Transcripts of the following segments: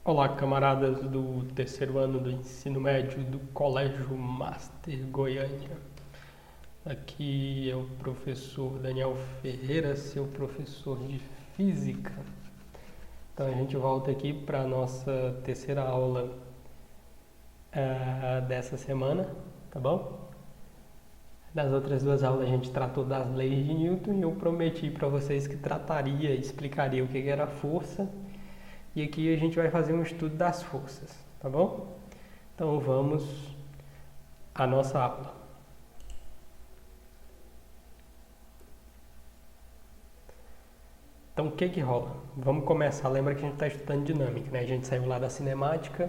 Olá, camaradas do terceiro ano do ensino médio do Colégio Master Goiânia. Aqui é o professor Daniel Ferreira, seu professor de Física. Então a gente volta aqui para a nossa terceira aula dessa semana, tá bom? Das outras duas aulas a gente tratou das leis de Newton e eu prometi para vocês que trataria e explicaria o que era força. E aqui a gente vai fazer um estudo das forças, tá bom? Então vamos à nossa aula. Então o que rola? Vamos começar. Lembra que a gente está estudando dinâmica, né? A gente saiu lá da cinemática,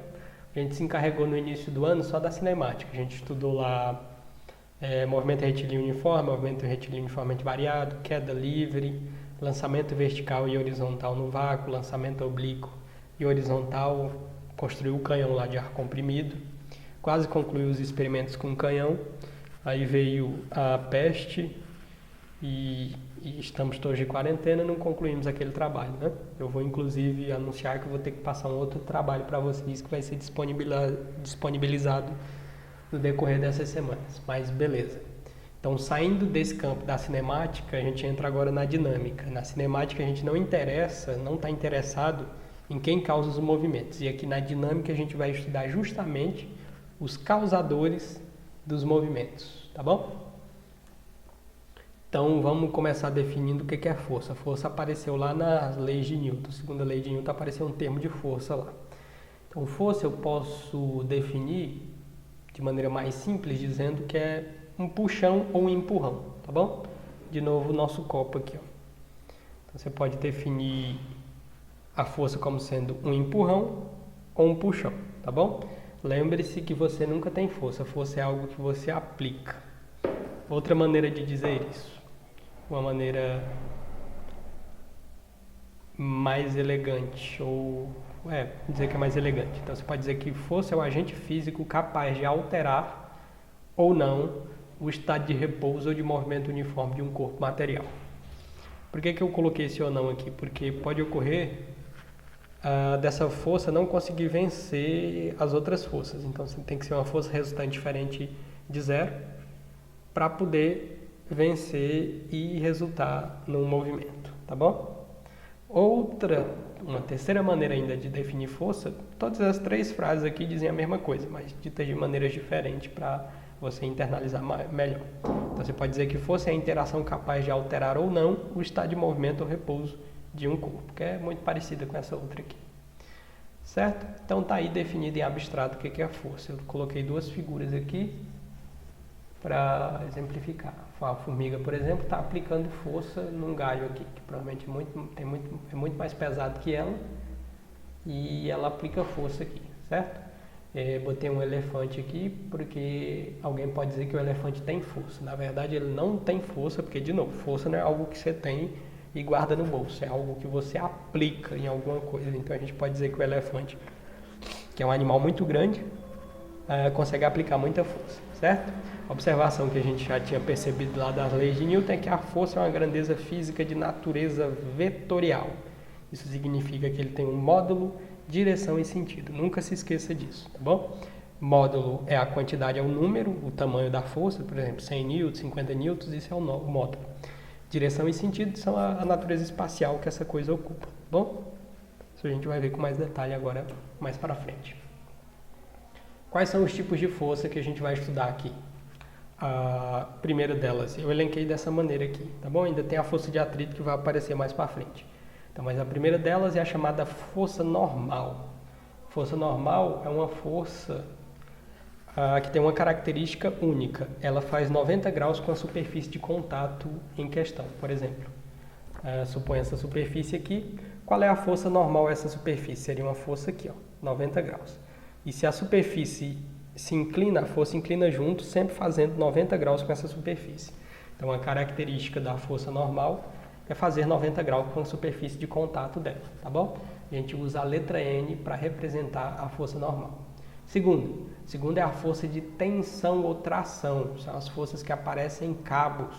a gente se encarregou no início do ano só da cinemática. A gente estudou lá movimento retilíneo uniforme, movimento retilíneo uniformemente variado, queda livre, lançamento vertical e horizontal no vácuo, lançamento oblíquo e horizontal, construiu o canhão lá de ar comprimido, quase concluiu os experimentos com o canhão, aí veio a peste e estamos todos de quarentena, não concluímos aquele trabalho, né? Eu vou inclusive anunciar que eu vou ter que passar um outro trabalho para vocês que vai ser disponibilizado no decorrer dessas semanas, mas beleza. Então, saindo desse campo da cinemática, a gente entra agora na dinâmica. Na cinemática, a gente não está interessado em quem causa os movimentos. E aqui na dinâmica, a gente vai estudar justamente os causadores dos movimentos, tá bom? Então, vamos começar definindo o que é força. A força apareceu lá nas leis de Newton. Segundo a lei de Newton, apareceu um termo de força lá. Então, força eu posso definir de maneira mais simples, dizendo que é um puxão ou um empurrão, tá bom? De novo, o nosso copo aqui, ó. Então, você pode definir a força como sendo um empurrão ou um puxão, tá bom? Lembre-se que você nunca tem força. Força é algo que você aplica. Outra maneira de dizer isso, uma maneira mais elegante, ou dizer que é mais elegante. Então, você pode dizer que força é o agente físico capaz de alterar ou não o estado de repouso ou de movimento uniforme de um corpo material. Por que eu coloquei esse ou não aqui? Porque pode ocorrer dessa força não conseguir vencer as outras forças. Então, tem que ser uma força resultante diferente de zero para poder vencer e resultar num movimento, tá bom? Uma terceira maneira ainda de definir força, todas as três frases aqui dizem a mesma coisa, mas ditas de maneiras diferentes para você internalizar melhor. Então você pode dizer que força é a interação capaz de alterar ou não o estado de movimento ou repouso de um corpo, que é muito parecida com essa outra aqui. Certo? Então está aí definido em abstrato o que é a força. Eu coloquei duas figuras aqui para exemplificar. A formiga, por exemplo, está aplicando força num galho aqui, que provavelmente é muito mais pesado que ela, e ela aplica força aqui, certo? Botei um elefante aqui porque alguém pode dizer que o elefante tem força. Na verdade, ele não tem força, porque, de novo, força não é algo que você tem e guarda no bolso, é algo que você aplica em alguma coisa. Então, a gente pode dizer que o elefante, que é um animal muito grande, consegue aplicar muita força, certo? A observação que a gente já tinha percebido lá das leis de Newton é que a força é uma grandeza física de natureza vetorial. Isso significa que ele tem um módulo, direção e sentido. Nunca se esqueça disso, tá bom? Módulo é a quantidade, é o número, o tamanho da força, por exemplo, 100 newtons, 50 newtons, isso é o módulo. Direção e sentido são a natureza espacial que essa coisa ocupa, tá bom? Isso a gente vai ver com mais detalhe agora, mais para frente. Quais são os tipos de força que a gente vai estudar aqui? A primeira delas, eu elenquei dessa maneira aqui, tá bom? Ainda tem a força de atrito que vai aparecer mais para frente. Então, mas a primeira delas é a chamada força normal. Força normal é uma força que tem uma característica única. Ela faz 90 graus com a superfície de contato em questão. Por exemplo, suponha essa superfície aqui. Qual é a força normal essa superfície? Seria uma força aqui, ó, 90 graus. E se a superfície se inclina, a força inclina junto, sempre fazendo 90 graus com essa superfície. Então, a característica da força normal é fazer 90 graus com a superfície de contato dela, tá bom? A gente usa a letra N para representar a força normal. Segundo é a força de tensão ou tração. São as forças que aparecem em cabos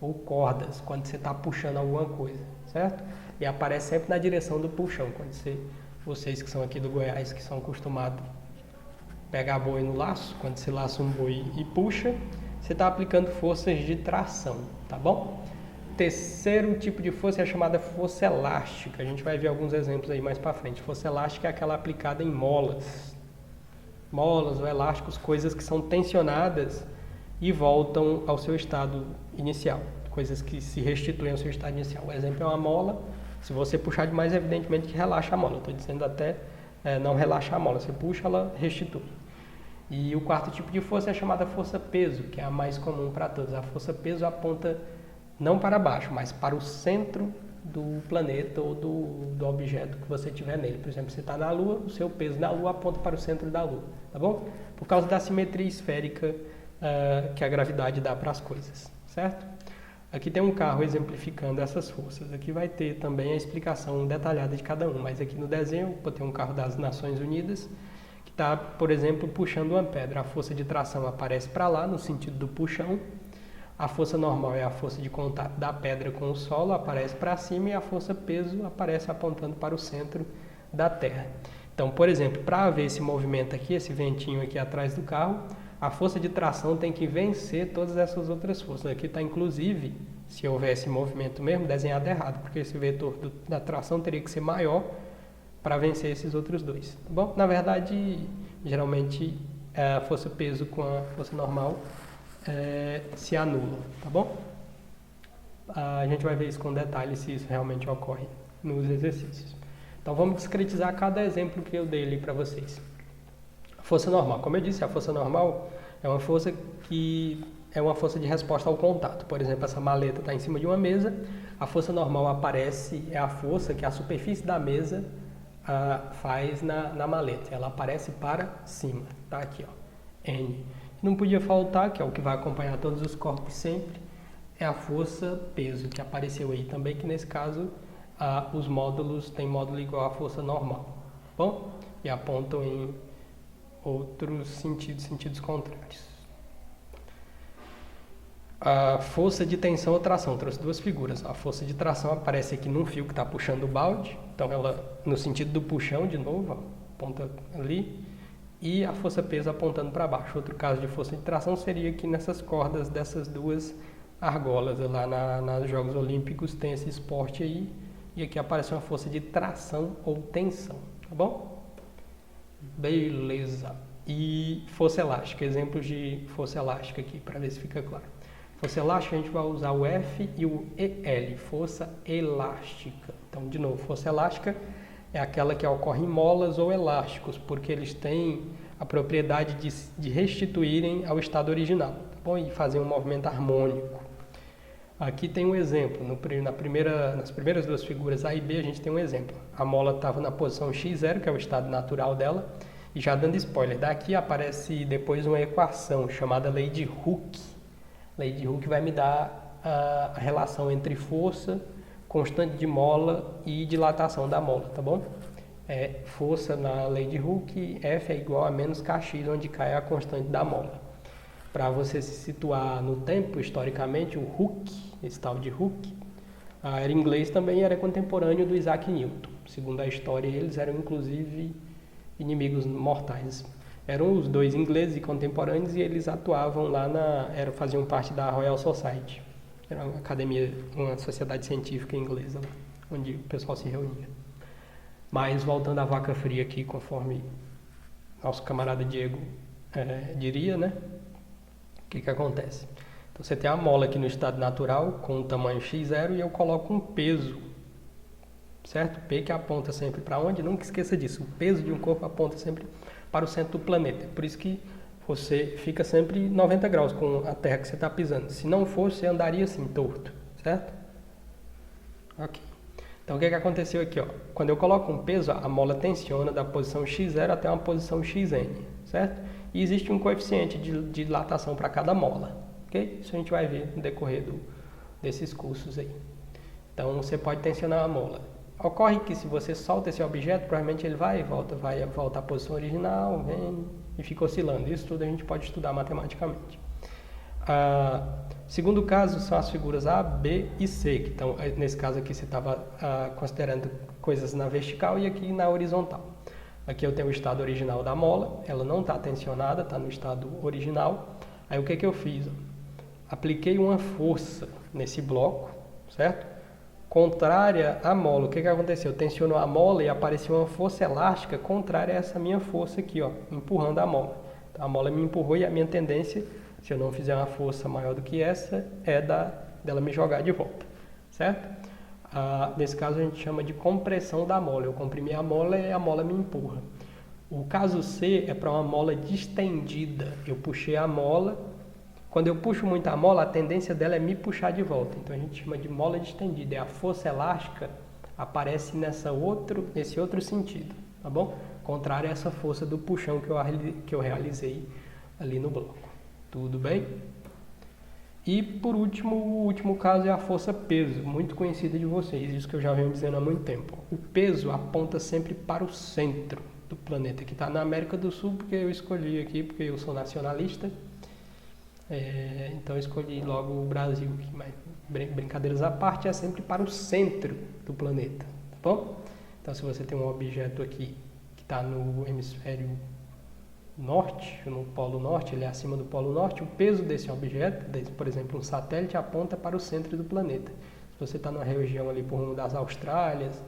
ou cordas, quando você está puxando alguma coisa, certo? E aparece sempre na direção do puxão, quando você vocês que são aqui do Goiás, que são acostumados a pegar boi no laço, quando você laça um boi e puxa, você está aplicando forças de tração, tá bom? Terceiro tipo de força é a chamada força elástica. A gente vai ver alguns exemplos aí mais para frente. Força elástica é aquela aplicada em molas. Molas ou elásticos, coisas que são tensionadas e voltam ao seu estado inicial. Coisas que se restituem ao seu estado inicial. O exemplo é uma mola. Se você puxar demais, evidentemente que relaxa a mola. Estou dizendo até não relaxa a mola. Você puxa, ela restitui. E o quarto tipo de força é a chamada força peso, que é a mais comum para todos. A força peso aponta não para baixo, mas para o centro do planeta ou do objeto que você tiver nele. Por exemplo, você está na Lua, o seu peso na Lua aponta para o centro da Lua, tá bom? Por causa da simetria esférica que a gravidade dá para as coisas, certo? Aqui tem um carro exemplificando essas forças. Aqui vai ter também a explicação detalhada de cada um, mas aqui no desenho eu botei um carro das Nações Unidas que está, por exemplo, puxando uma pedra. A força de tração aparece para lá, no sentido do puxão. A força normal é a força de contato da pedra com o solo, aparece para cima, e a força peso aparece apontando para o centro da Terra. Então, por exemplo, para haver esse movimento aqui, esse ventinho aqui atrás do carro, a força de tração tem que vencer todas essas outras forças. Aqui está, inclusive, se houvesse movimento mesmo, desenhado errado, porque esse vetor da tração teria que ser maior para vencer esses outros dois. Tá bom? Na verdade, geralmente, a força peso com a força normal se anula, tá bom? A gente vai ver isso com detalhes se isso realmente ocorre nos exercícios. Então vamos discretizar cada exemplo que eu dei ali para vocês. A força normal, como eu disse, a força normal é uma força que é uma força de resposta ao contato. Por exemplo, essa maleta está em cima de uma mesa, a força normal aparece, é a força que a superfície da mesa faz na maleta. Ela aparece para cima, tá aqui, ó, N. Não podia faltar, que é o que vai acompanhar todos os corpos sempre, é a força peso, que apareceu aí também, que nesse caso os módulos têm módulo igual à força normal, bom? E apontam em outros sentidos contrários. A força de tensão ou tração, trouxe duas figuras. A força de tração aparece aqui num fio que está puxando o balde, então ela no sentido do puxão de novo, ó, aponta ali. E a força peso apontando para baixo. Outro caso de força de tração seria aqui nessas cordas dessas duas argolas. Lá nos Jogos Olímpicos tem esse esporte aí. E aqui aparece uma força de tração ou tensão. Tá bom? Beleza. E força elástica. Exemplos de força elástica aqui, para ver se fica claro. Força elástica a gente vai usar o F e o EL. Força elástica. Então, de novo, força elástica é aquela que ocorre em molas ou elásticos, porque eles têm a propriedade de restituírem ao estado original, tá bom? E fazer um movimento harmônico. Aqui tem um exemplo, nas primeiras duas figuras A e B a gente tem um exemplo. A mola estava na posição x0, que é o estado natural dela, e já dando spoiler, daqui aparece depois uma equação chamada lei de Hooke. Lei de Hooke vai me dar a relação entre força, constante de mola e dilatação da mola, tá bom? Força na lei de Hooke, F é igual a menos kx, onde K é a constante da mola. Para você se situar no tempo, historicamente, o Hooke, esse tal de Hooke, era inglês também, era contemporâneo do Isaac Newton. Segundo a história, eles eram inclusive inimigos mortais. Eram os dois ingleses e contemporâneos e eles atuavam lá faziam parte da Royal Society. Era uma academia, uma sociedade científica inglesa lá, onde o pessoal se reunia. Mas voltando à vaca fria aqui, conforme nosso camarada Diego diria, né? O que acontece? Então você tem a mola aqui no estado natural com o tamanho x0 e eu coloco um peso, certo? P que aponta sempre para onde? Nunca esqueça disso. O peso de um corpo aponta sempre para o centro do planeta. Por isso que você fica sempre 90 graus com a terra que você está pisando. Se não fosse, você andaria assim, torto, certo? Ok. Então, o que aconteceu aqui? Ó? Quando eu coloco um peso, a mola tensiona da posição x0 até uma posição xn, certo? E existe um coeficiente de dilatação para cada mola, ok? Isso a gente vai ver no decorrer desses cursos aí. Então, você pode tensionar a mola. Ocorre que se você solta esse objeto, provavelmente ele vai volta à posição original, vem e fica oscilando. Isso tudo a gente pode estudar matematicamente. Segundo caso são as figuras A, B e C, que estão, nesse caso aqui você estava considerando coisas na vertical e aqui na horizontal. Aqui eu tenho o estado original da mola, ela não está tensionada, está no estado original. Aí o que eu fiz? Apliquei uma força nesse bloco, certo? Contrária à mola. O que aconteceu? Tensionou a mola e apareceu uma força elástica contrária a essa minha força aqui, ó, empurrando a mola. Então, a mola me empurrou e a minha tendência, se eu não fizer uma força maior do que essa, é dela me jogar de volta, certo? Nesse caso a gente chama de compressão da mola. Eu comprimi a mola e a mola me empurra. O caso C é para uma mola distendida. Eu puxei a mola. Quando eu puxo muito a mola, a tendência dela é me puxar de volta. Então a gente chama de mola distendida. E a força elástica aparece nesse outro sentido, tá bom? Contrário a essa força do puxão que eu realizei ali no bloco. Tudo bem? E por último, o último caso é a força peso, muito conhecida de vocês, isso que eu já venho dizendo há muito tempo. O peso aponta sempre para o centro do planeta, que está na América do Sul, porque eu escolhi aqui, porque eu sou nacionalista, então eu escolhi logo o Brasil aqui, mas brincadeiras à parte, é sempre para o centro do planeta, tá bom? Então se você tem um objeto aqui que está no hemisfério norte, no polo norte, ele é acima do polo norte, o peso desse objeto, por exemplo, um satélite, aponta para o centro do planeta. Se você está numa região ali por rumo das Austrálias,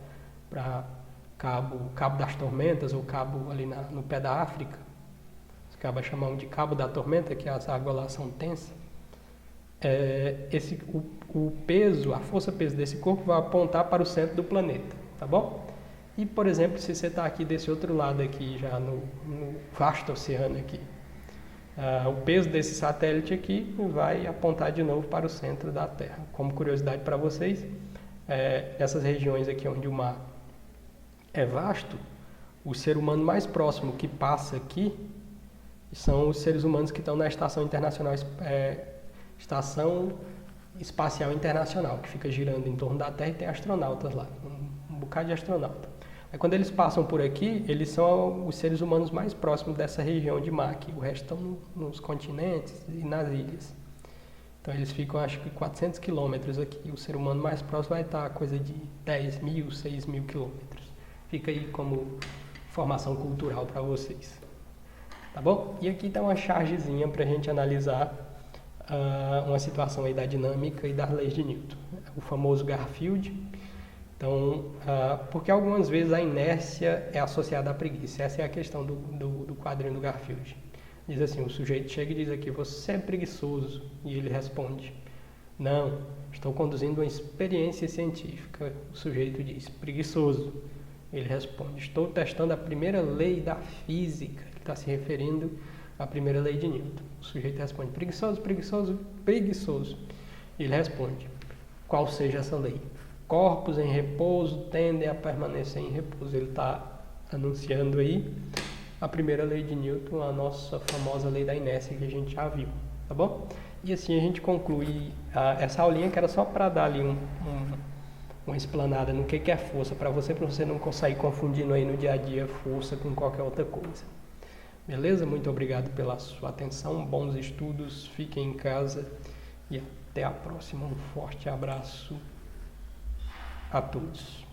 para Cabo das Tormentas, ou Cabo ali no pé da África, os cabas chamam de Cabo da Tormenta, que as águas lá são tensas, o peso, a força-peso desse corpo vai apontar para o centro do planeta, tá bom? E, por exemplo, se você está aqui desse outro lado aqui, já no vasto oceano aqui, o peso desse satélite aqui vai apontar de novo para o centro da Terra. Como curiosidade para vocês, nessas regiões aqui onde o mar é vasto, o ser humano mais próximo que passa aqui são os seres humanos que estão na Estação Espacial Internacional, que fica girando em torno da Terra e tem astronautas lá, um bocado de astronauta. Aí, quando eles passam por aqui, eles são os seres humanos mais próximos dessa região de mar aqui. O resto estão nos continentes e nas ilhas. Então eles ficam, acho que 400 quilômetros aqui. O ser humano mais próximo vai estar coisa de 10 mil, 6 mil quilômetros. Fica aí como informação cultural para vocês. Tá bom? E aqui está uma chargezinha para a gente analisar uma situação aí da dinâmica e das leis de Newton. O famoso Garfield. Então, porque algumas vezes a inércia é associada à preguiça. Essa é a questão do quadrinho do Garfield. Diz assim, o sujeito chega e diz aqui, você é preguiçoso. E ele responde, não, estou conduzindo uma experiência científica. O sujeito diz, preguiçoso. Ele responde, estou testando a primeira lei da física. Ele está se referindo à primeira lei de Newton. O sujeito responde, preguiçoso, preguiçoso, preguiçoso. Ele responde, qual seja essa lei? Corpos em repouso tendem a permanecer em repouso. Ele está anunciando aí a primeira lei de Newton, a nossa famosa lei da inércia que a gente já viu, tá bom? E assim a gente conclui essa aulinha que era só para dar ali uma explanada no que é força para você não conseguir confundindo aí no dia a dia força com qualquer outra coisa. Beleza? Muito obrigado pela sua atenção, bons estudos, fiquem em casa e até a próxima. Um forte abraço a todos.